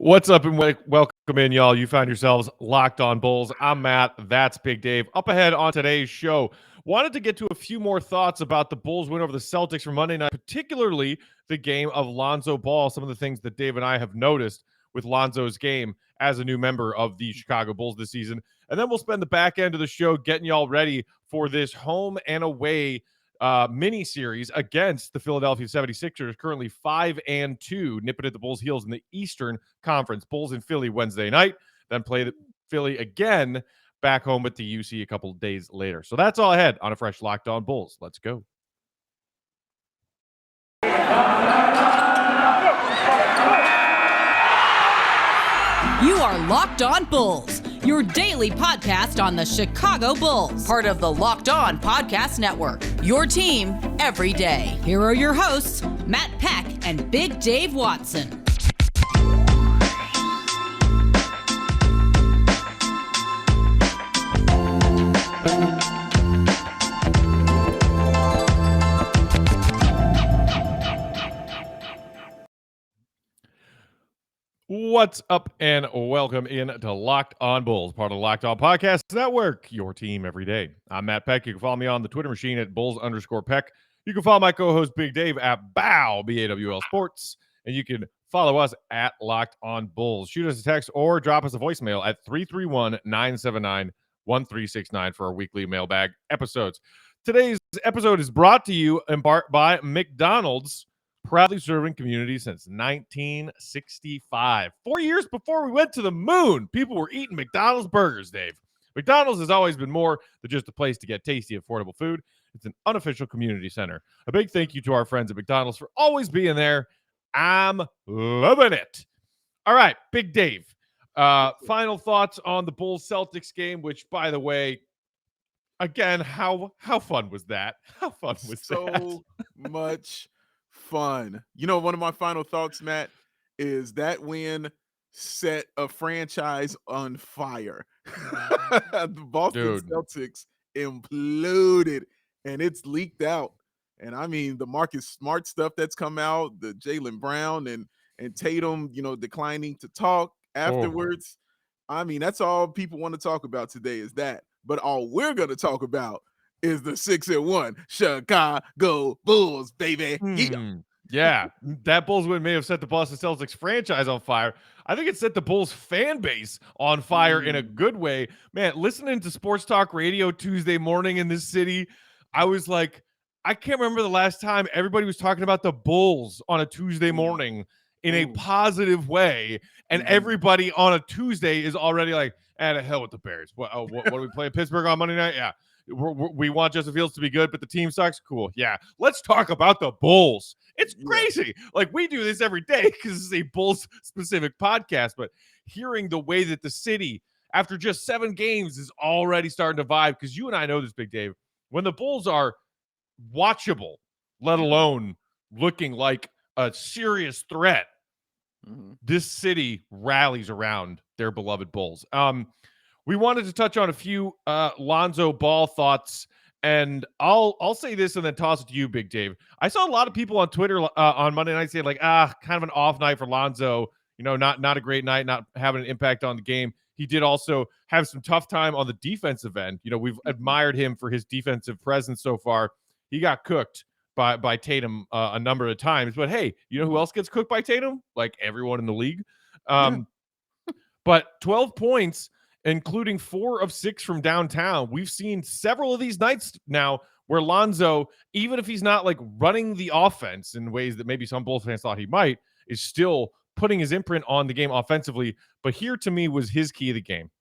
What's up and welcome in, y'all. You found yourselves locked on Bulls. I'm Matt. That's Big Dave. Up ahead on today's show, wanted to get to a few more thoughts about the Bulls win over the Celtics from Monday night, particularly the game of Lonzo Ball. Some of the things that Dave and I have noticed with Lonzo's game as a new member of the Chicago Bulls this season. And then we'll spend the back end of the show getting y'all ready for this home and away mini series against the Philadelphia 76ers, currently 5-2, nipping at the Bulls' heels in the Eastern Conference. Bulls in Philly Wednesday night, then play the Philly again back home at the UC a couple of days later. So that's all ahead on a fresh Locked On Bulls. Let's go. You are Locked On Bulls, your daily podcast on the Chicago Bulls, part of the Locked On Podcast Network, your team every day. Here are your hosts, Matt Peck and Big Dave Watson. What's up and welcome in to Locked On Bulls, part of the Locked On Podcast Network, your team every day. I'm Matt Peck. You can follow me on the Twitter machine at Bulls_Peck. You can follow my co-host Big Dave at BAW, B-A-W-L Sports, and you can follow us at Locked On Bulls. Shoot us a text or drop us a voicemail at 331-979-1369 for our weekly mailbag episodes. Today's episode is brought to you in part by McDonald's, proudly serving communities since 1965. 4 years before we went to the moon, people were eating McDonald's burgers, Dave. McDonald's has always been more than just a place to get tasty, affordable food. It's an unofficial community center. A big thank you to our friends at McDonald's for always being there. I'm loving it. All right, Big Dave. Final thoughts on the Bulls-Celtics game, which, by the way, again, how fun was that? How fun was that? So much fun. You know, one of my final thoughts, Matt, is that win set a franchise on fire. The Boston Celtics imploded, and it's leaked out. And I mean, the Marcus Smart stuff that's come out, the Jaylen Brown and Tatum, declining to talk afterwards. I mean, that's all people want to talk about today is that. But all we're going to talk about is the 6-1 Chicago Bulls, baby. Yeah, that Bulls win may have set the Boston Celtics franchise on fire. I think it set the Bulls fan base on fire in a good way. Man, listening to sports talk radio Tuesday morning in this city, I was like, I can't remember the last time everybody was talking about the Bulls on a Tuesday morning in a positive way, and everybody on a Tuesday is already like, the hell with the Bears. What do we play? Pittsburgh on Monday night? Yeah. We want Justin Fields to be good, but the team sucks. Cool. Yeah. Let's talk about the Bulls. It's crazy. Like, we do this every day because this is a Bulls-specific podcast, but hearing the way that the city, after just 7 games, is already starting to vibe, because you and I know this, Big Dave, when the Bulls are watchable, let alone looking like a serious threat, this city rallies around their beloved Bulls. We wanted to touch on a few Lonzo Ball thoughts, and I'll say this and then toss it to you, Big Dave. I saw a lot of people on Twitter on Monday night saying, like, kind of an off night for Lonzo, not a great night, not having an impact on the game. He did also have some tough time on the defensive end. We've admired him for his defensive presence so far. He got cooked by Tatum a number of times, but hey, you know who else gets cooked by Tatum? Like everyone in the league. But 12 points, including 4 of 6 from downtown. We've seen several of these nights now where Lonzo, even if he's not like running the offense in ways that maybe some Bulls fans thought he might, is still putting his imprint on the game offensively. But here, to me, was his key of the game.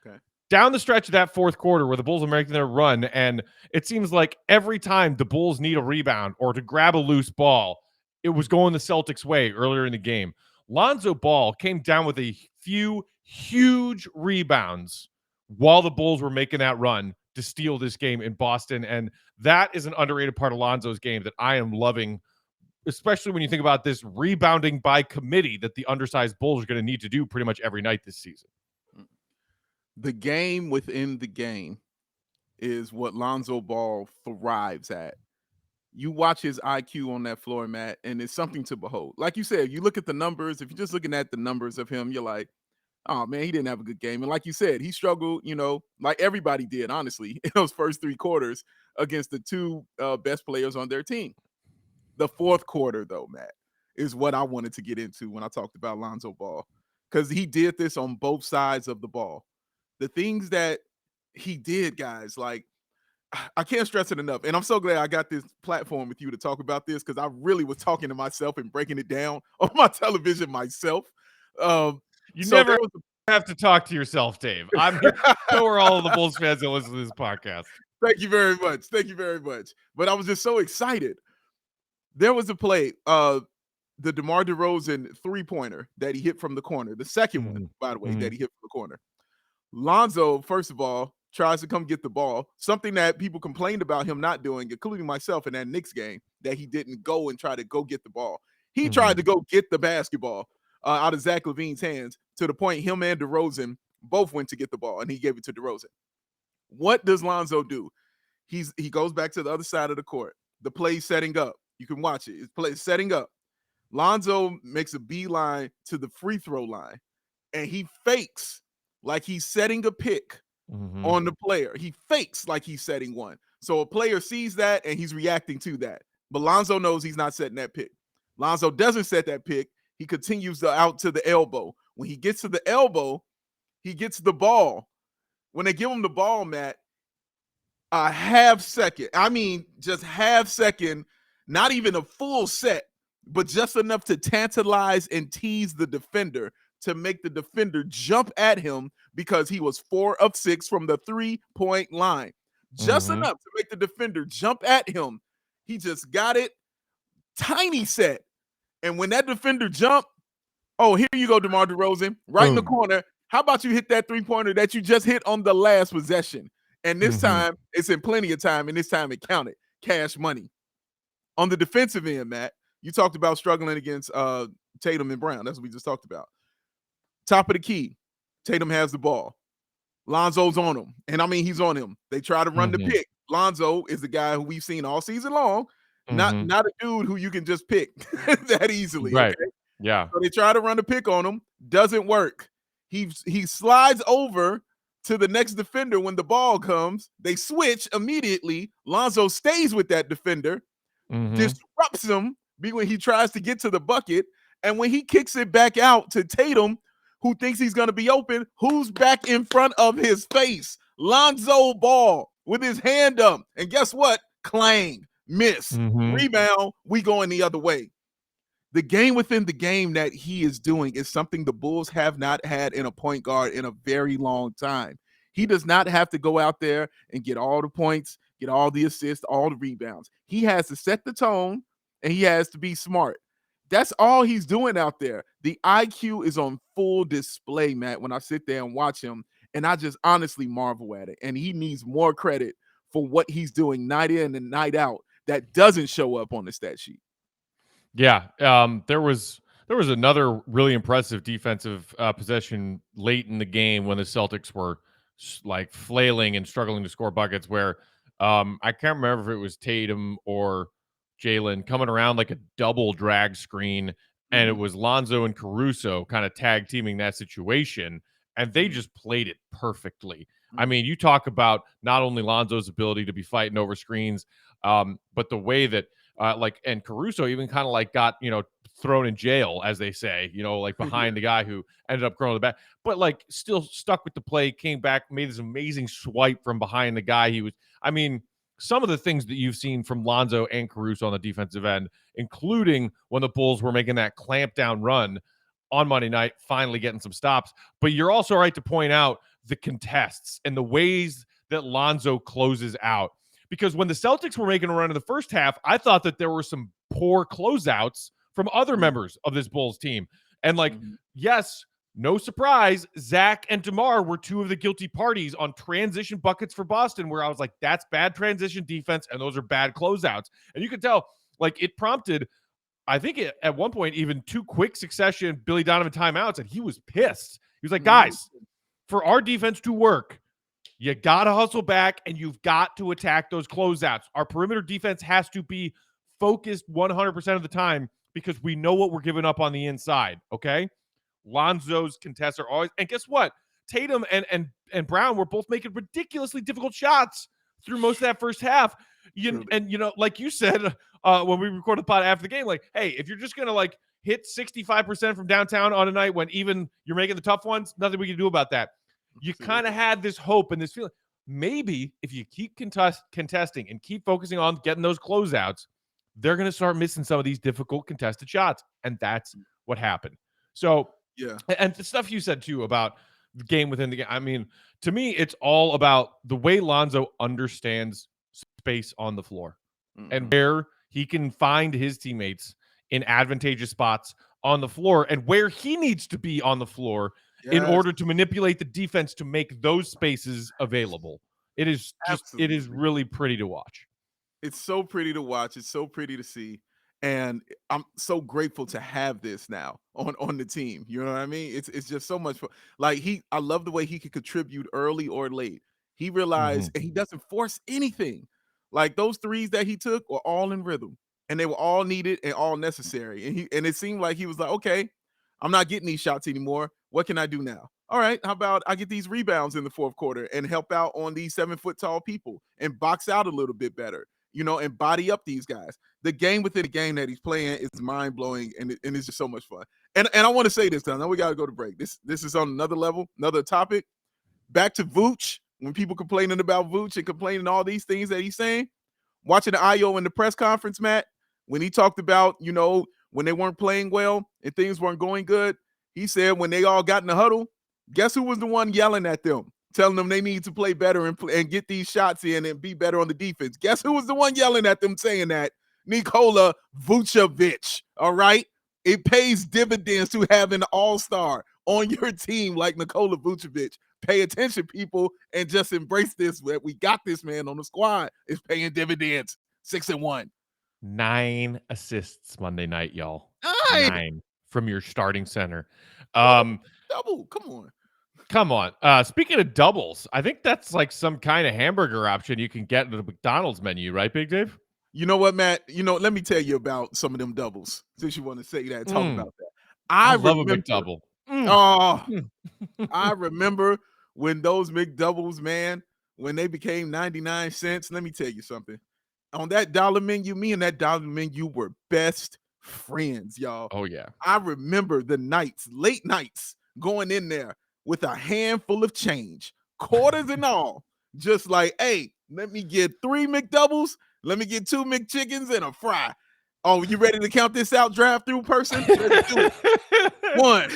Okay. Down the stretch of that fourth quarter where the Bulls are making their run, and it seems like every time the Bulls need a rebound or to grab a loose ball, it was going the Celtics' way earlier in the game. Lonzo Ball came down with a few huge rebounds while the Bulls were making that run to steal this game in Boston, and that is an underrated part of Lonzo's game that I am loving, especially when you think about this rebounding by committee that the undersized Bulls are going to need to do pretty much every night this season. The game within the game is what Lonzo Ball thrives at. you watch his IQ on that floor, Matt, and it's something to behold. Like you said, you look at the numbers. If you're just looking at the numbers of him, you're like, oh man, he didn't have a good game. And like you said, he struggled, like everybody did, honestly, in those first 3 quarters against the 2 best players on their team. The fourth quarter, though, Matt, is what I wanted to get into when I talked about Lonzo Ball, because he did this on both sides of the ball. The things that he did, guys, like, I can't stress it enough. And I'm so glad I got this platform with you to talk about this, because I really was talking to myself and breaking it down on my television myself. You So never there was have to talk to yourself, Dave. I'm here. So are all of the Bulls fans that listen to this podcast. Thank you very much. Thank you very much. But I was just so excited. There was a play, the DeMar DeRozan 3-pointer that he hit from the corner. The second one, by the way, that he hit from the corner. Lonzo, first of all, tries to come get the ball, something that people complained about him not doing, including myself in that Knicks game, that he didn't go and try to go get the ball. He tried to go get the basketball out of Zach LaVine's hands, to the point him and DeRozan both went to get the ball, and he gave it to DeRozan. What does Lonzo do? He goes back to the other side of the court. The play's setting up. You can watch it. It's play setting up. Lonzo makes a beeline to the free throw line, and he fakes like he's setting a pick on the player. He fakes like he's setting one. So a player sees that, and he's reacting to that. But Lonzo knows he's not setting that pick. Lonzo doesn't set that pick. He continues out to the elbow. When he gets to the elbow, he gets the ball. When they give him the ball, Matt, a half second, just half second, not even a full set, but just enough to tantalize and tease the defender, to make the defender jump at him, because he was 4 of 6 from the 3-point line. Just enough to make the defender jump at him. He just got it. Tiny set. And when that defender jumped, oh, here you go, DeMar DeRozan, right in the corner. How about you hit that 3-pointer that you just hit on the last possession? And this time, it's in plenty of time, and this time it counted. Cash money. On the defensive end, Matt, you talked about struggling against Tatum and Brown. That's what we just talked about. Top of the key, Tatum has the ball. Lonzo's on him. And he's on him. They try to run the pick. Lonzo is the guy who we've seen all season long. Not a dude who you can just pick that easily. Right. Okay? Yeah. So they try to run the pick on him. Doesn't work. He slides over to the next defender when the ball comes. They switch immediately. Lonzo stays with that defender, disrupts him when he tries to get to the bucket. And when he kicks it back out to Tatum, who thinks he's going to be open, who's back in front of his face? Lonzo Ball with his hand up. And guess what? Clang. Miss. Rebound. We going the other way. The game within the game that he is doing is something the Bulls have not had in a point guard in a very long time. He does not have to go out there and get all the points, get all the assists, all the rebounds. He has to set the tone, and he has to be smart. That's all he's doing out there. The IQ is on full display, Matt, when I sit there and watch him, and I just honestly marvel at it. And he needs more credit for what he's doing night in and night out that doesn't show up on the stat sheet. Yeah, there was another really impressive defensive possession late in the game when the Celtics were like flailing and struggling to score buckets, where I can't remember if it was Tatum or Jalen coming around like a double drag screen, and it was Lonzo and Caruso kind of tag teaming that situation, and they just played it perfectly. I mean, you talk about not only Lonzo's ability to be fighting over screens, but the way that and Caruso even kind of like got, thrown in jail, as they say, like behind the guy who ended up going to the back, but like still stuck with the play, came back, made this amazing swipe from behind the guy. Some of the things that you've seen from Lonzo and Caruso on the defensive end, including when the Bulls were making that clamp down run on Monday night, finally getting some stops. But you're also right to point out the contests and the ways that Lonzo closes out. Because when the Celtics were making a run in the first half, I thought that there were some poor closeouts from other members of this Bulls team. And yes, no surprise, Zach and DeMar were 2 of the guilty parties on transition buckets for Boston, where I was like, that's bad transition defense, and those are bad closeouts. And you could tell, like, it prompted, I think at one point, even 2 quick succession Billy Donovan timeouts, and he was pissed. He was like, guys, for our defense to work, You got to hustle back, and you've got to attack those closeouts. Our perimeter defense has to be focused 100% of the time because we know what we're giving up on the inside, okay? Lonzo's contests are always – and guess what? Tatum and Brown were both making ridiculously difficult shots through most of that first half. Like you said when we recorded the pod after the game, like, hey, if you're just going to, like, hit 65% from downtown on a night when even you're making the tough ones, nothing we can do about that. You kind of had this hope and this feeling. Maybe if you keep contesting and keep focusing on getting those closeouts, they're going to start missing some of these difficult contested shots. And that's what happened. So, yeah. And the stuff you said, too, about the game within the game. I mean, to me, it's all about the way Lonzo understands space on the floor and where he can find his teammates in advantageous spots on the floor and where he needs to be on the floor in order to manipulate the defense to make those spaces available. It is really pretty to watch. It's so pretty to watch. It's so pretty to see. And I'm so grateful to have this now on the team. You know what I mean? It's just so much fun. Like I love the way he can contribute early or late. He realized and he doesn't force anything. Like those threes that he took were all in rhythm and they were all needed and all necessary. And it seemed like he was like, okay, I'm not getting these shots anymore. What can I do now? All right, how about I get these rebounds in the fourth quarter and help out on these 7-foot tall people and box out a little bit better, and body up these guys. The game within the game that he's playing is mind blowing and it's just so much fun. And I want to say this, because I know we got to go to break. This is on another level, another topic. Back to Vooch. When people complaining about Vooch and complaining all these things that he's saying, watching the IO in the press conference, Matt, when he talked about, when they weren't playing well and things weren't going good, he said when they all got in the huddle, guess who was the one yelling at them, telling them they need to play better and get these shots in and be better on the defense? Guess who was the one yelling at them saying that? Nikola Vucevic, all right? It pays dividends to have an all-star on your team like Nikola Vucevic. Pay attention, people, and just embrace this. We got this man on the squad. It's paying dividends. 6-1. 9 assists Monday night, y'all. 9 from your starting center. Double. Come on. Speaking of doubles, I think that's like some kind of hamburger option you can get at the McDonald's menu, right, Big Dave? You know what, Matt? Let me tell you about some of them doubles, since you want to say that, talk about that. I love a McDouble. Oh, I remember when those McDoubles, man, when they became 99 cents. Let me tell you something. On that dollar menu, me and that dollar menu were best friends, y'all. Oh, yeah. I remember the nights, late nights, going in there with a handful of change, quarters and all, just like, hey, let me get 3 McDoubles, let me get 2 McChickens and a fry. Oh, you ready to count this out, drive-through person? Let's do it. 1,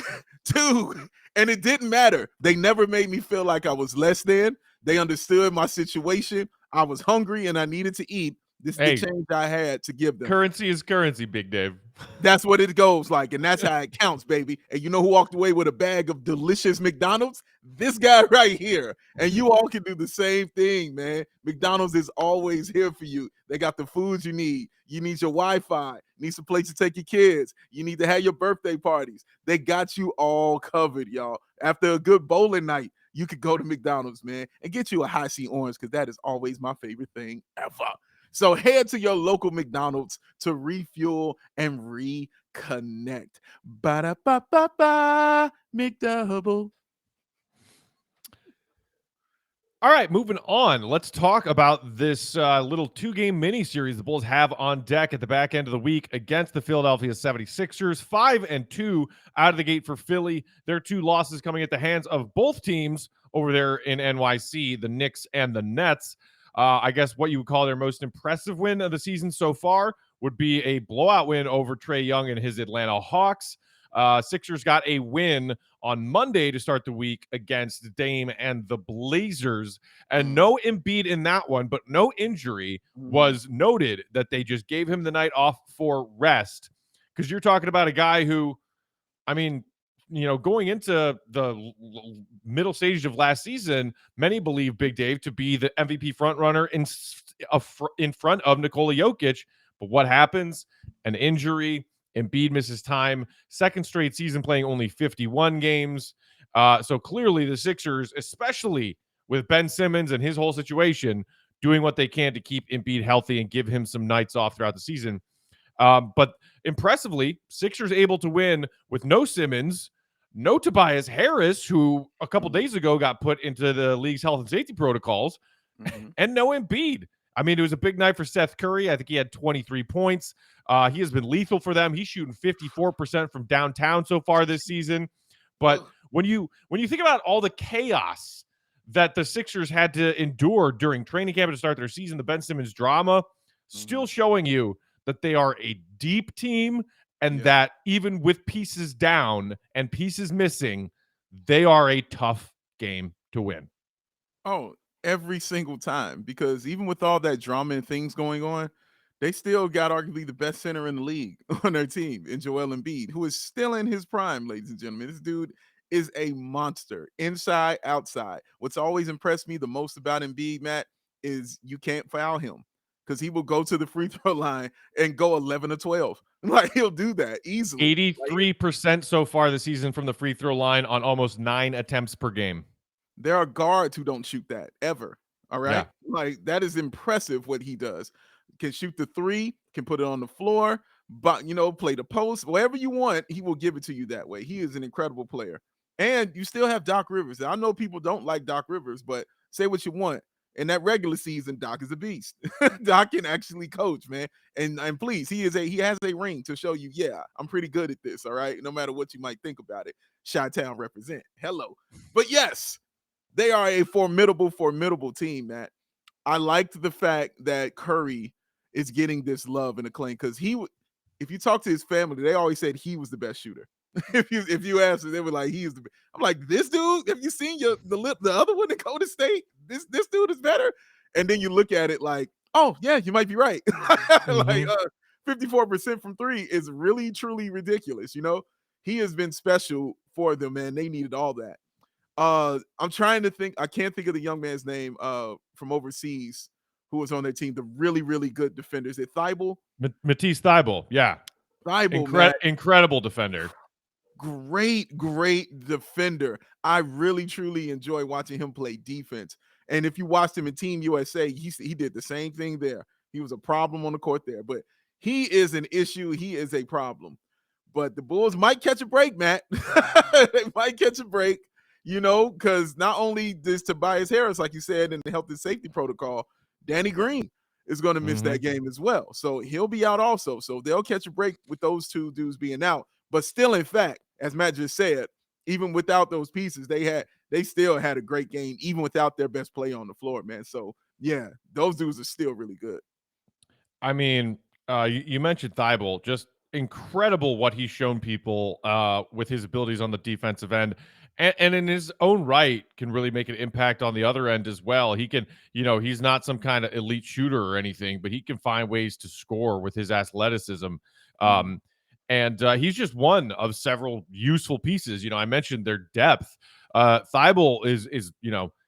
2, and it didn't matter. They never made me feel like I was less than. They understood my situation. I was hungry and I needed to eat. This is the change I had to give them. Currency is currency, Big Dave. That's what it goes like, and that's how it counts, baby. And you know who walked away with a bag of delicious McDonald's? This guy right here. And you all can do the same thing, man. McDonald's is always here for you. They got the foods you need. You need your Wi-Fi. You need some place to take your kids. You need to have your birthday parties. They got you all covered, y'all. After a good bowling night, you could go to McDonald's, man, and get you a high C orange, because that is always my favorite thing ever. So head to your local McDonald's to refuel and reconnect. Ba-da-ba-ba-ba, McDouble. All right, moving on. Let's talk about this little 2-game mini-series the Bulls have on deck at the back end of the week against the Philadelphia 76ers. 5-2 out of the gate for Philly. Their 2 losses coming at the hands of both teams over there in NYC, the Knicks and the Nets. I guess what you would call their most impressive win of the season so far would be a blowout win over Trae Young and his Atlanta Hawks. Sixers got a win on Monday to start the week against Dame and the Blazers, and no Embiid in that one, but no injury was noted, that they just gave him the night off for rest. Because you're talking about a guy who, I mean, going into the middle stage of last season, many believe Big Dave to be the MVP frontrunner in front of Nikola Jokic. But what happens? An injury. Embiid misses time. Second straight season playing only 51 games. So clearly the Sixers, especially with Ben Simmons and his whole situation doing what they can to keep Embiid healthy and give him some nights off throughout the season. But impressively, Sixers able to win with no Simmons, no Tobias Harris, who a couple days ago got put into the league's health and safety protocols, and no Embiid. I mean, it was a big night for Seth Curry. I think he had 23 points. He has been lethal for them. He's shooting 54% from downtown so far this season. But when you think about all the chaos that the Sixers had to endure during training camp to start their season, the Ben Simmons drama, still showing you that they are a deep team and that even with pieces down and pieces missing, they are a tough game to win. Oh, every single time, because even with all that drama and things going on, they still got arguably the best center in the league on their team in Joel Embiid, who is still in his prime, ladies and gentlemen. This dude is a monster, inside, outside. What's always impressed me the most about Embiid, Matt, is you can't foul him because he will go to the free throw line and go 11 or 12. Like, he'll do that easily. 83% so far this season from the free throw line on almost 9 attempts per game. There are guards who don't shoot that ever. All right. Yeah. Like, that is impressive what he does. Can shoot the three, can put it on the floor, but play the post, whatever you want, he will give it to you that way. He is an incredible player. And you still have Doc Rivers. I know people don't like Doc Rivers, but say what you want. In that regular season, Doc is a beast. Doc can actually coach, man. And please, he has a ring to show you, yeah, I'm pretty good at this. All right. No matter what you might think about it. Chi-Town represent. Hello. But yes, they are a formidable team, Matt. I liked the fact that Curry is getting this love and acclaim because if you talk to his family, they always said he was the best shooter. if you ask them, they were like, he is the best. I'm like, this dude, have you seen the other one in Golden State? This dude is better. And then you look at it like, oh yeah, you might be right. Like 54% from three is really, truly ridiculous. He has been special for them, man. They needed all that. I'm trying to think. I can't think of the young man's name from overseas who was on their team. The really, really good defender. Is it Thibault? Matisse Thibault. Yeah. Thibault, incredible defender. Great defender. I really, truly enjoy watching him play defense. And if you watched him in Team USA, he did the same thing there. He was a problem on the court there, but he is an issue. He is a problem. But the Bulls might catch a break, Matt. They might catch a break. Because not only does Tobias Harris, like you said, in the health and safety protocol, Danny Green is going to miss that game as well. So he'll be out also. So they'll catch a break with those two dudes being out. But still, in fact, as Matt just said, even without those pieces, they still had a great game, even without their best player on the floor, man. So, yeah, those dudes are still really good. I mean, you mentioned Thibault, just incredible what he's shown people with his abilities on the defensive end. And in his own right can really make an impact on the other end as well. He can, he's not some kind of elite shooter or anything, but he can find ways to score with his athleticism. And he's just one of several useful pieces. I mentioned their depth. Thibault is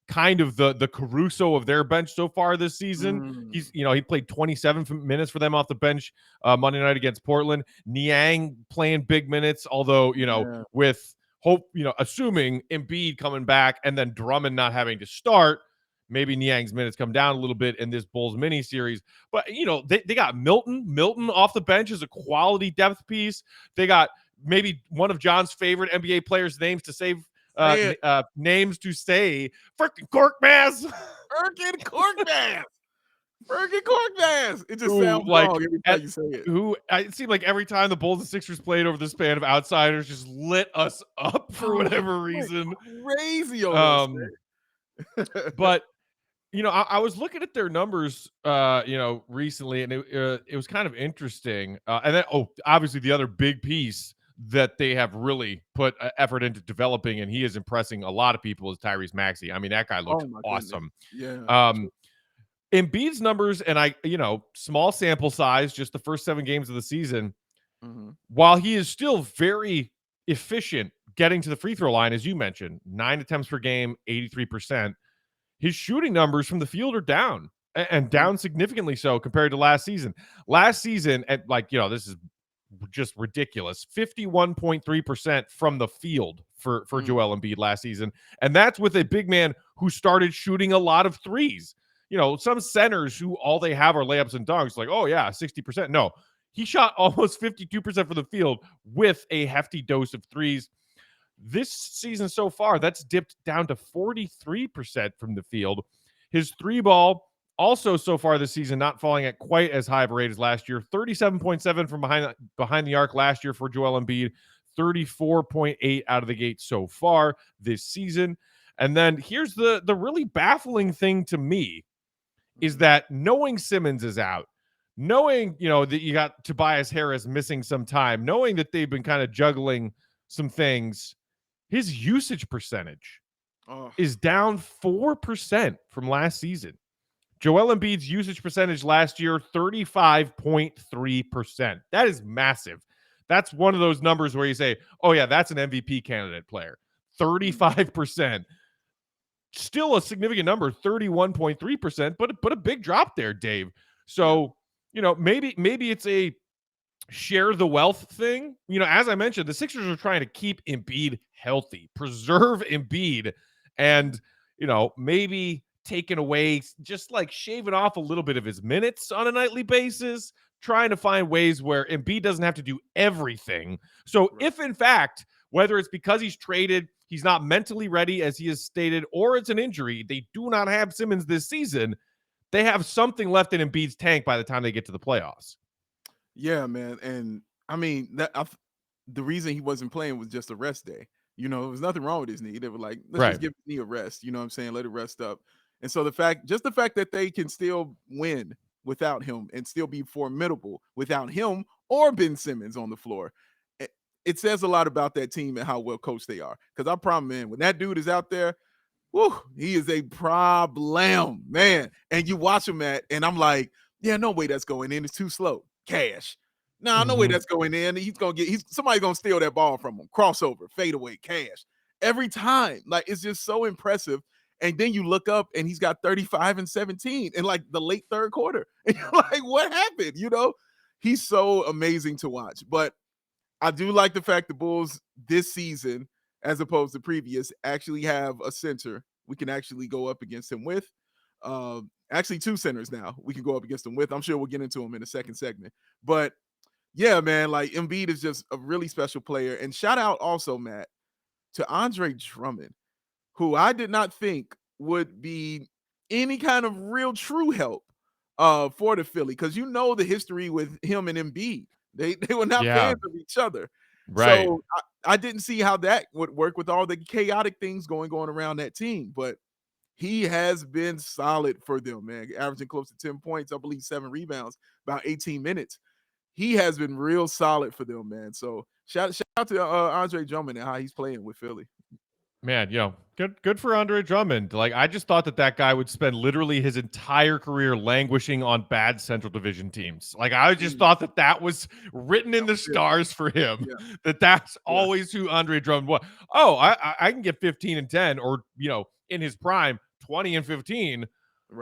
kind of the Caruso of their bench so far this season. He's, he played 27 minutes for them off the bench Monday night against Portland. Niang playing big minutes, although, with hope, assuming Embiid coming back and then Drummond not having to start, maybe Niang's minutes come down a little bit in this Bulls mini series. But, they got Milton off the bench as a quality depth piece. They got maybe one of John's favorite NBA players' names to save. Names to say, freaking Korkmaz. Freaking Korkmaz. It just sounds like wrong every time you say it. It seemed like every time the Bulls and Sixers played over the span of outsiders, just lit us up for whatever reason. Crazy on But I was looking at their numbers, recently, and it was kind of interesting. And then, obviously, the other big piece that they have really put effort into developing, and he is impressing a lot of people, is Tyrese Maxey. I mean, that guy looks awesome. Goodness. Yeah. Embiid's numbers, and small sample size, just the first 7 games of the season, while he is still very efficient getting to the free throw line, as you mentioned, 9 attempts per game, 83%, his shooting numbers from the field are down, and down significantly so compared to last season. Last season, this is just ridiculous, 51.3% from the field for Joel Embiid last season. And that's with a big man who started shooting a lot of threes. Some centers who all they have are layups and dunks, like, oh yeah, 60%. No, he shot almost 52% from the field with a hefty dose of threes. This season so far, that's dipped down to 43% from the field. His three ball also so far this season not falling at quite as high of a rate as last year. 37.7 from behind the arc last year for Joel Embiid. 34.8 out of the gate so far this season. And then here's the really baffling thing to me is that knowing Simmons is out, knowing, that you got Tobias Harris missing some time, knowing that they've been kind of juggling some things, his usage percentage is down 4% from last season. Joel Embiid's usage percentage last year, 35.3%. That is massive. That's one of those numbers where you say, oh yeah, that's an MVP candidate player. 35%. Still a significant number, 31.3%, but a big drop there, Dave. So, maybe it's a share the wealth thing. As I mentioned, the Sixers are trying to keep Embiid healthy, preserve Embiid, and, maybe taking away, just like shaving off a little bit of his minutes on a nightly basis, trying to find ways where Embiid doesn't have to do everything. So if in fact, whether it's because he's traded, he's not mentally ready, as he has stated, or it's an injury, they do not have Simmons this season, they have something left in Embiid's tank by the time they get to the playoffs. Yeah, man. And I mean, the reason he wasn't playing was just a rest day. There was nothing wrong with his knee. They were like, let's just give his knee a rest. You know what I'm saying? Let it rest up. And so the fact that they can still win without him and still be formidable without him or Ben Simmons on the floor, it says a lot about that team and how well coached they are. Because I promise, man, when that dude is out there, he is a problem, man. And you watch him and I'm like, yeah, no way that's going in. It's too slow. Cash. No way that's going in. Somebody's gonna steal that ball from him. Crossover, fadeaway, cash. Every time. Like, it's just so impressive. And then you look up and he's got 35 and 17 in like the late third quarter. And you're like, what happened? He's so amazing to watch. But I do like the fact the Bulls this season, as opposed to previous, actually have a center we can actually go up against him with. Actually, two centers now we can go up against him with. I'm sure we'll get into him in the second segment. But yeah, man, like Embiid is just a really special player. And shout out also, Matt, to Andre Drummond, who I did not think would be any kind of real true help for the Philly, because the history with him and Embiid. They were not fans of each other. Right. So I didn't see how that would work with all the chaotic things going around that team. But he has been solid for them, man, averaging close to 10 points, I believe 7 rebounds, about 18 minutes. He has been real solid for them, man. So shout out to Andre Drummond and how he's playing with Philly. Man, good for Andre Drummond. Like, I just thought that guy would spend literally his entire career languishing on bad Central Division teams. Like, I just thought that was written in the stars for him. Yeah. That's always who Andre Drummond was. Oh, I can get 15 and 10, or in his prime, 20 and 15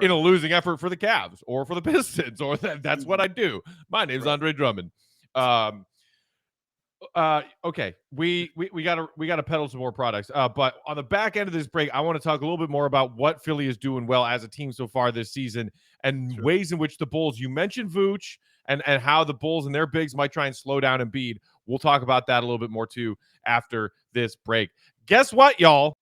in a losing effort for the Cavs or for the Pistons, or that's what I do. My name's Andre Drummond. Okay, we gotta peddle some more products. But on the back end of this break, I want to talk a little bit more about what Philly is doing well as a team so far this season, and ways in which the Bulls, you mentioned Vooch, and how the Bulls and their bigs might try and slow down Embiid. We'll talk about that a little bit more too after this break. Guess what, y'all?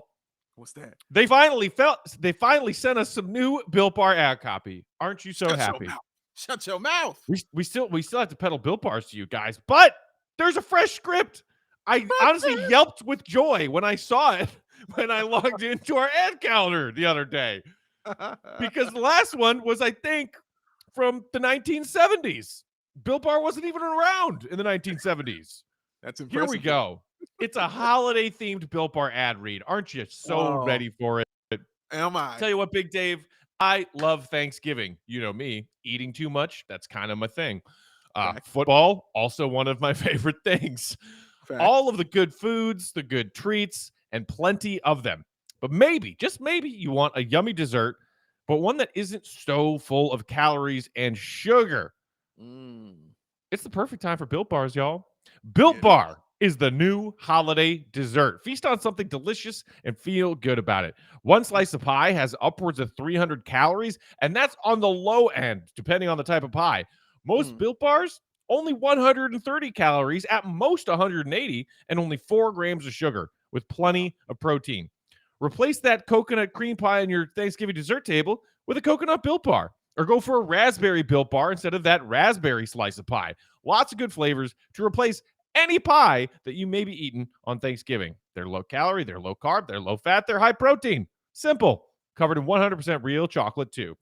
What's that? They finally sent us some new Built Bar ad copy. Aren't you so happy? Shut your mouth. We still have to peddle Built Bars to you guys, but there's a fresh script. I honestly yelped with joy when I saw it when I logged into our ad calendar the other day, because the last one was, I think, from the 1970s. Built Bar wasn't even around in the 1970s. That's impressive. Here we go. It's a holiday-themed Built Bar ad read. Aren't you so ready for it? Am I? Tell you what, Big Dave, I love Thanksgiving. You know me, eating too much, that's kind of my thing. Football, also one of my favorite things. Fact. All of the good foods, the good treats, and plenty of them. But maybe, just maybe, you want a yummy dessert, but one that isn't so full of calories and sugar. It's the perfect time for Built Bars, y'all. Built Bar is the new holiday dessert. Feast on something delicious and feel good about it. One slice of pie has upwards of 300 calories, and that's on the low end, depending on the type of pie. Most Built Bars, only 130 calories, at most 180, and only 4 grams of sugar, with plenty of protein. Replace that coconut cream pie on your Thanksgiving dessert table with a coconut Built Bar, or go for a raspberry Built Bar instead of that raspberry slice of pie. Lots of good flavors to replace any pie that you may be eating on Thanksgiving. They're low calorie, they're low carb, they're low fat, they're high protein. Simple. Covered in 100% real chocolate, too.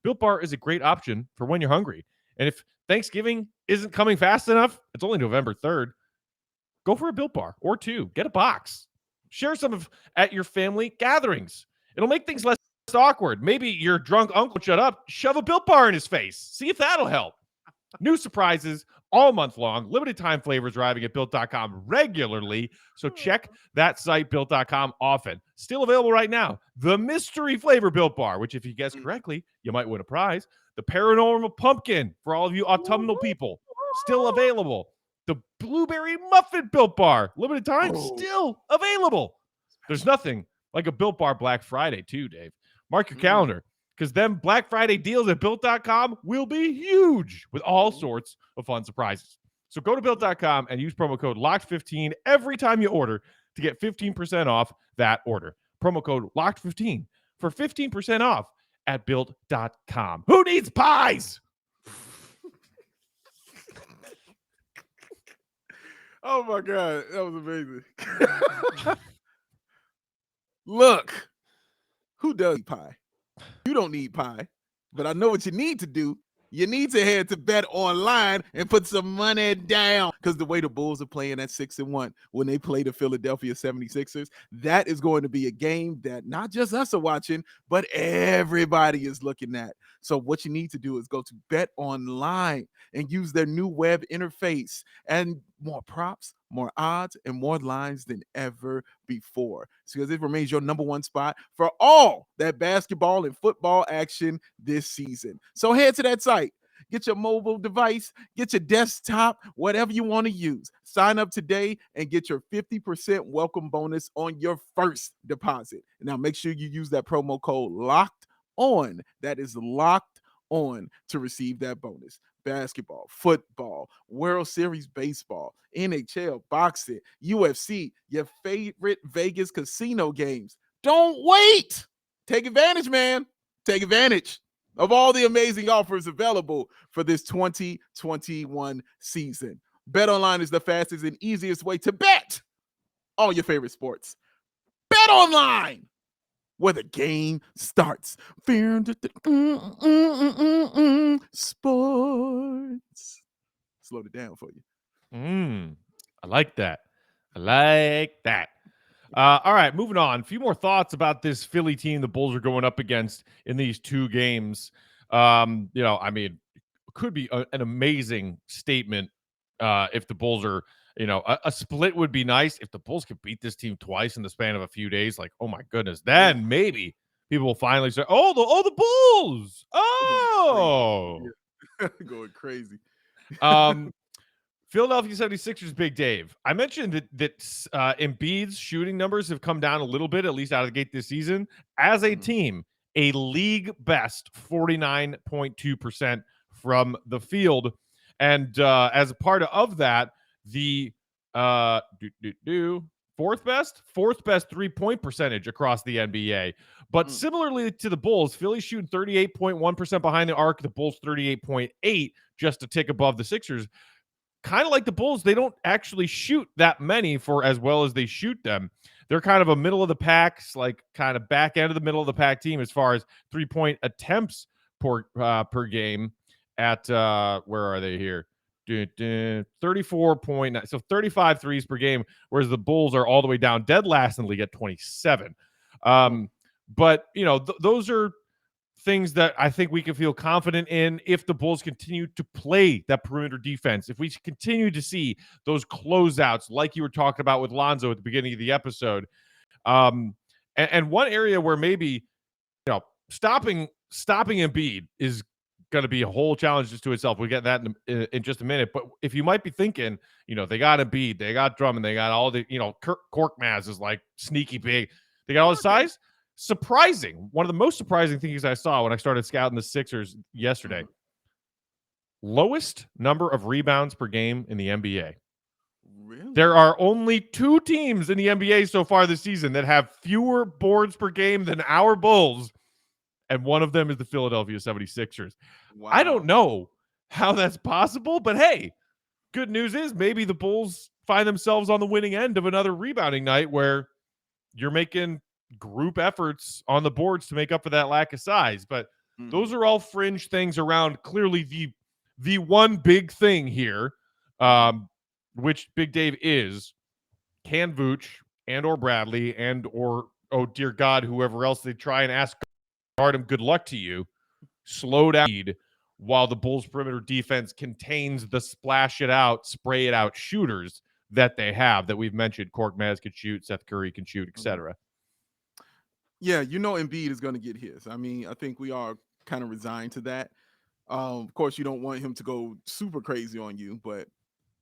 Built Bar is a great option for when you're hungry. And if Thanksgiving isn't coming fast enough, it's only November 3rd, go for a Built Bar or 2. Get a box. Share some of at your family gatherings. It'll make things less awkward. Maybe your drunk uncle shut up, shove a Built Bar in his face. See if that'll help. New surprises all month long. Limited time flavors arriving at Built.com regularly. So check that site, Built.com, often. Still available right now. The mystery flavor Built Bar, which if you guess correctly, you might win a prize. The paranormal pumpkin for all of you autumnal people. Still available. The blueberry muffin Built Bar. Limited time. Still available. There's nothing like a Built Bar Black Friday too, Dave. Mark your calendar, because them Black Friday deals at Built.com will be huge with all sorts of fun surprises. So go to Built.com and use promo code LOCKED15 every time you order to get 15% off that order. Promo code LOCKED15 for 15% off at Built.com. Who needs pies? Oh, my God. That was amazing. Look, who does pie? You don't need pie, but I know what you need to do. You need to head to BetOnline and put some money down, because the way the Bulls are playing at 6-1 when they play the Philadelphia 76ers, that is going to be a game that not just us are watching, but everybody is looking at. So what you need to do is go to BetOnline and use their new web interface, and more props, more odds, and more lines than ever before, because it remains your number one spot for all that basketball and football action this season. So head to that site, get your mobile device, get your desktop, whatever you want to use. Sign up today and get your 50% welcome bonus on your first deposit. Now make sure you use that promo code LOCKED ON. That is locked on to receive that bonus. Basketball, football, World Series baseball, NHL, boxing, UFC, your favorite Vegas casino games. Don't wait. Take advantage, man. Take advantage of all the amazing offers available for this 2021 season. BetOnline is the fastest and easiest way to bet all your favorite sports. BetOnline, where the game starts. Sports. Slowed it down for you. I like that. All right, moving on. A few more thoughts about this Philly team the Bulls are going up against in these 2 games. It could be an amazing statement if the Bulls are, a split would be nice. If the Bulls could beat this team twice in the span of a few days, like, oh my goodness, then maybe people will finally say, the Bulls. Oh, going crazy. Philadelphia 76ers, Big Dave. I mentioned that Embiid's shooting numbers have come down a little bit, at least out of the gate this season. As a team, a league best 49.2% from the field. And as a part of that, the fourth best 3-point percentage across the NBA. But similarly to the Bulls, Philly's shooting 38.1% behind the arc. The Bulls 38.8, just a tick above the Sixers. Kind of like the Bulls, they don't actually shoot that many for as well as they shoot them. They're kind of a middle of the pack, like kind of back end of the middle of the pack team as far as 3-point attempts per game at where are they here? 34.9. So 35 threes per game, whereas the Bulls are all the way down dead last in the league at 27. But, those are things that I think we can feel confident in if the Bulls continue to play that perimeter defense. If we continue to see those closeouts like you were talking about with Lonzo at the beginning of the episode. And one area where maybe, stopping Embiid is going to be a whole challenge just to itself. We'll get that in just a minute. But if you might be thinking, they got Embiid, they got Drummond, they got all the, Korkmaz is like sneaky big. They got all the size. Surprising. One of the most surprising things I saw when I started scouting the Sixers yesterday. Lowest number of rebounds per game in the NBA. Really? There are only 2 teams in the NBA so far this season that have fewer boards per game than our Bulls, and one of them is the Philadelphia 76ers. Wow. I don't know how that's possible, but hey, good news is maybe the Bulls find themselves on the winning end of another rebounding night where you're making group efforts on the boards to make up for that lack of size. But those are all fringe things around clearly the one big thing here, which Big Dave is, can Vooch and or Bradley and or, oh dear God, whoever else they try and ask guard him, good luck to you, slow down while the Bulls perimeter defense contains the splash it out, spray it out shooters that they have that we've mentioned. Korkmaz could shoot, Seth Curry can shoot, etc. Yeah, Embiid is going to get his. I mean, I think we are kind of resigned to that. Of course, you don't want him to go super crazy on you, but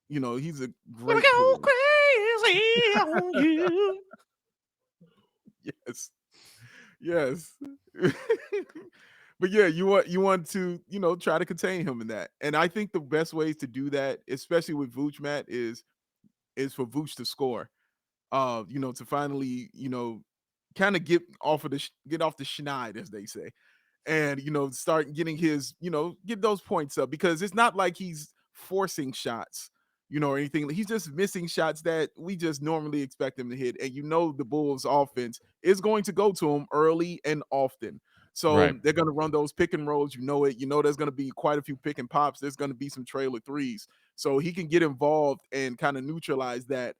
he's a great go crazy on you. Yes. But yeah, you want to try to contain him in that, and I think the best ways to do that, especially with Vooch, Matt, is for Vooch to score. To finally kind of get off the schneid, as they say, and start getting his get those points up, because it's not like he's forcing shots or anything. He's just missing shots that we just normally expect him to hit, and the Bulls offense is going to go to him early and often. So they're going to run those pick and rolls. There's going to be quite a few pick and pops. There's going to be some trailer threes, so he can get involved and kind of neutralize that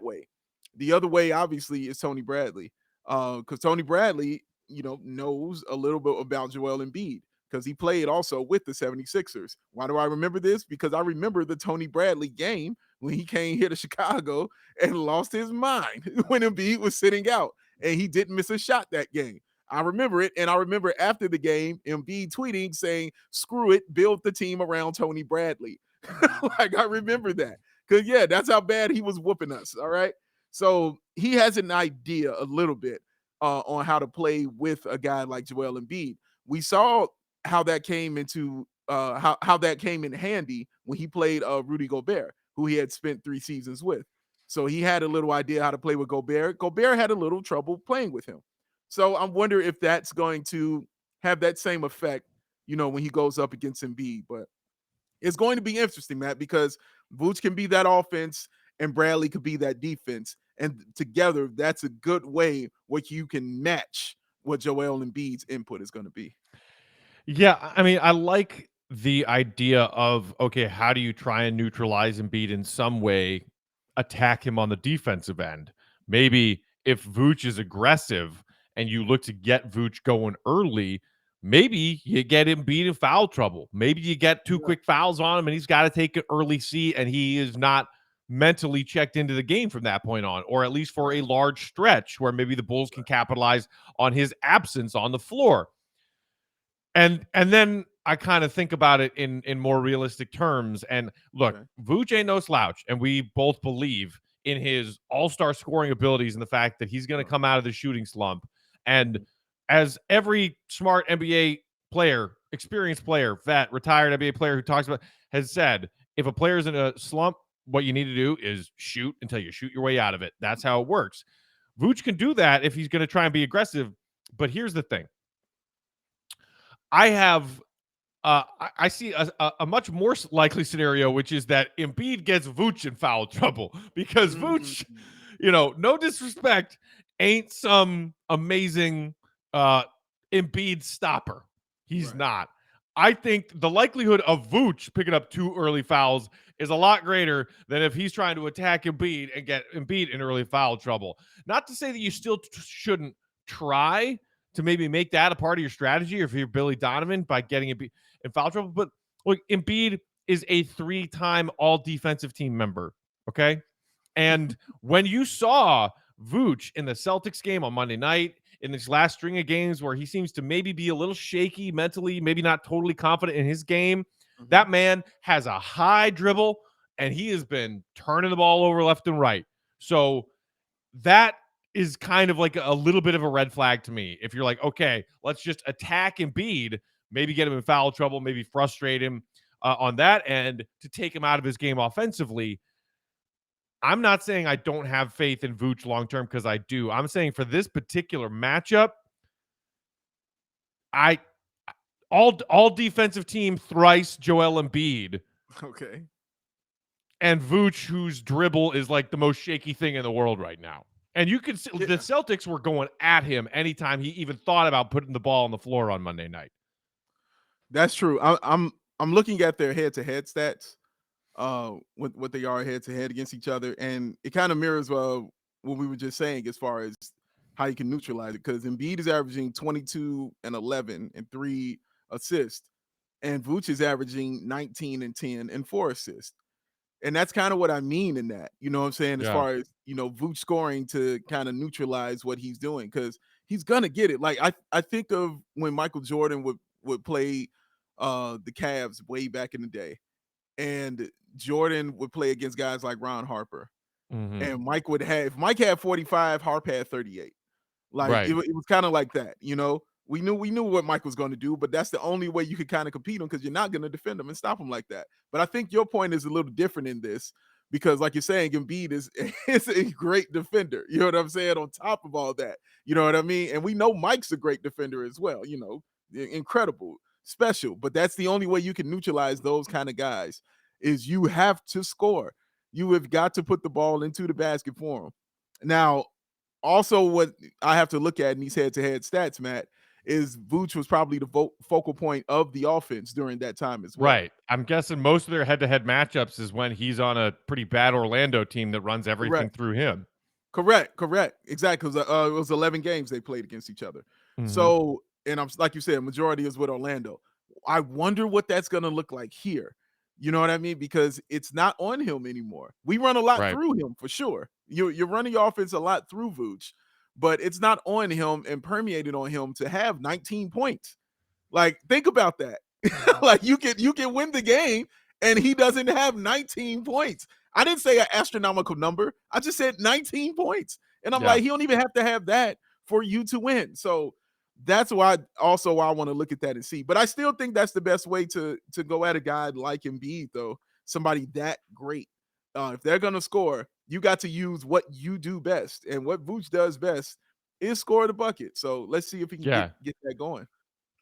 way. The other way, obviously, is Tony Bradley, because Tony Bradley knows a little bit about Joel Embiid, because he played also with the 76ers. Why do I remember this? Because I remember the Tony Bradley game when he came here to Chicago and lost his mind when Embiid was sitting out, and he didn't miss a shot that game. I remember it, and I remember after the game, Embiid tweeting saying, "Screw it, build the team around Tony Bradley." Like, I remember that, because that's how bad he was whooping us. All right, so he has an idea a little bit on how to play with a guy like Joel Embiid. We saw how that came into how that came in handy when he played Rudy Gobert, who he had spent 3 seasons with. So he had a little idea how to play with Gobert. Gobert had a little trouble playing with him. So I wonder if that's going to have that same effect, when he goes up against Embiid. But it's going to be interesting, Matt, because Vooch can be that offense and Bradley could be that defense. And together, that's a good way what you can match what Joel Embiid's input is going to be. Yeah, I mean, I like the idea of, okay, how do you try and neutralize Embiid in some way, attack him on the defensive end? Maybe if Vooch is aggressive and you look to get Vooch going early, maybe you get Embiid in foul trouble. Maybe you get 2 quick fouls on him and he's got to take an early seat and he is not mentally checked into the game from that point on, or at least for a large stretch where maybe the Bulls can capitalize on his absence on the floor. And then I kind of think about it in more realistic terms. And look, Vooch ain't no slouch, and we both believe in his all-star scoring abilities and the fact that he's going to come out of the shooting slump. And as every smart NBA player, experienced player, vet, retired NBA player who talks about has said, if a player's in a slump, what you need to do is shoot until you shoot your way out of it. That's how it works. Vooch can do that if he's going to try and be aggressive. But here's the thing. I see a much more likely scenario, which is that Embiid gets Vooch in foul trouble, because Vooch, no disrespect, ain't some amazing Embiid stopper. He's not. I think the likelihood of Vooch picking up 2 early fouls is a lot greater than if he's trying to attack Embiid and get Embiid in early foul trouble. Not to say that you still shouldn't try to maybe make that a part of your strategy, or if you're Billy Donovan, by getting Embiid in foul trouble. But look, Embiid is a 3-time all-defensive team member, okay? And when you saw Vooch in the Celtics game on Monday night, in this last string of games where he seems to maybe be a little shaky mentally, maybe not totally confident in his game. That man has a high dribble, and he has been turning the ball over left and right. So that is kind of like a little bit of a red flag to me. If you're like, okay, let's just attack Embiid, maybe get him in foul trouble, maybe frustrate him on that end to take him out of his game offensively. I'm not saying I don't have faith in Vooch long-term, because I do. I'm saying for this particular matchup, all defensive team thrice Joel Embiid. Okay. And Vooch, whose dribble is like the most shaky thing in the world right now. And you could see the Celtics were going at him anytime he even thought about putting the ball on the floor on Monday night. That's true. I'm looking at their head-to-head stats, what they are head-to-head against each other, and it kind of mirrors what we were just saying as far as how you can neutralize it. Because Embiid is averaging 22 and 11 and 3 assists, and Vooch is averaging 19 and 10 and 4 assists. And that's kind of what I mean in that, you know what I'm saying? As far as, Vooch scoring to kind of neutralize what he's doing, because he's going to get it. Like, I think of when Michael Jordan would play the Cavs way back in the day, and Jordan would play against guys like Ron Harper. And Mike if Mike had 45, Harp had 38. Like, it was kind of like that, We knew what Mike was going to do, but that's the only way you could kind of compete him, because you're not going to defend him and stop him like that. But I think your point is a little different in this, because like you're saying, Embiid is a great defender. You know what I'm saying? On top of all that, you know what I mean? And we know Mike's a great defender as well, incredible, special. But that's the only way you can neutralize those kind of guys, is you have to score. You have got to put the ball into the basket for him. Now, also what I have to look at in these head-to-head stats, Matt, is Vooch was probably the focal point of the offense during that time as well. Right. I'm guessing most of their head-to-head matchups is when he's on a pretty bad Orlando team that runs everything through him. Correct. Exactly. Because it was 11 games they played against each other. So, and I'm like you said, majority is with Orlando. I wonder what that's going to look like here. You know what I mean? Because it's not on him anymore. We run a lot through him for sure. You're running your offense a lot through Vooch, but it's not on him and permeated on him to have 19 points. Like, think about that. Like, you can win the game and he doesn't have 19 points. I didn't say an astronomical number. I just said 19 points. And I'm like, he don't even have to have that for you to win. So that's why I want to look at that and see. But I still think that's the best way to go at a guy like Embiid, though. Somebody that great. If they're going to score, you got to use what you do best. And what Vooch does best is score the bucket. So let's see if he can get that going.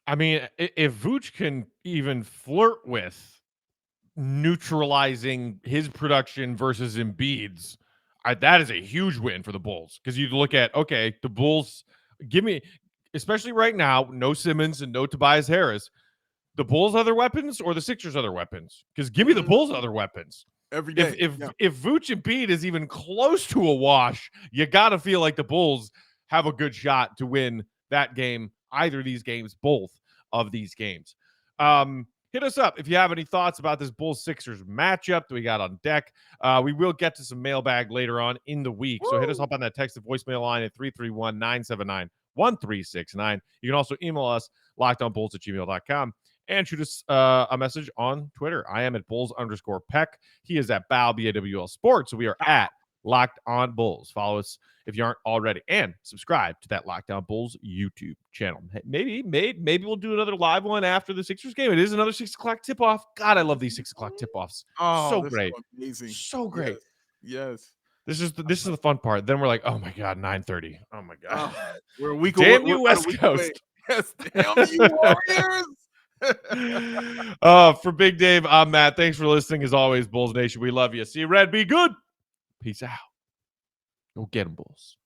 I mean, if Vooch can even flirt with neutralizing his production versus Embiid's, that is a huge win for the Bulls. Because you look at, okay, the Bulls, especially right now, no Simmons and no Tobias Harris, the Bulls' other weapons or the Sixers' other weapons? Because give me the Bulls' other weapons. Every day. If Vooch and Embiid is even close to a wash, you got to feel like the Bulls have a good shot to win that game, either of these games, both of these games. Hit us up if you have any thoughts about this Bulls-Sixers matchup that we got on deck. We will get to some mailbag later on in the week. So hit us up on that text to voicemail line at 331-979-1369. You can also email us, lockedonbulls@gmail.com. And shoot us a message on Twitter. I am at Bulls_Peck. He is at BAWL Sports. So we are at Locked On Bulls. Follow us if you aren't already. And subscribe to that Locked On Bulls YouTube channel. Maybe we'll do another live one after the Sixers game. It is another 6 o'clock tip-off. God, I love these 6 o'clock tip-offs. Oh, so great. So amazing. So great. Yes. This is the fun part. Then we're like, oh my God, 9:30. Oh my God. We're a week Damn away. you, West Coast. Yes, damn you, Warriors. For Big Dave, I'm Matt. Thanks for listening. As always, Bulls Nation, we love you. See you, Red. Be good. Peace out. Go get 'em, Bulls.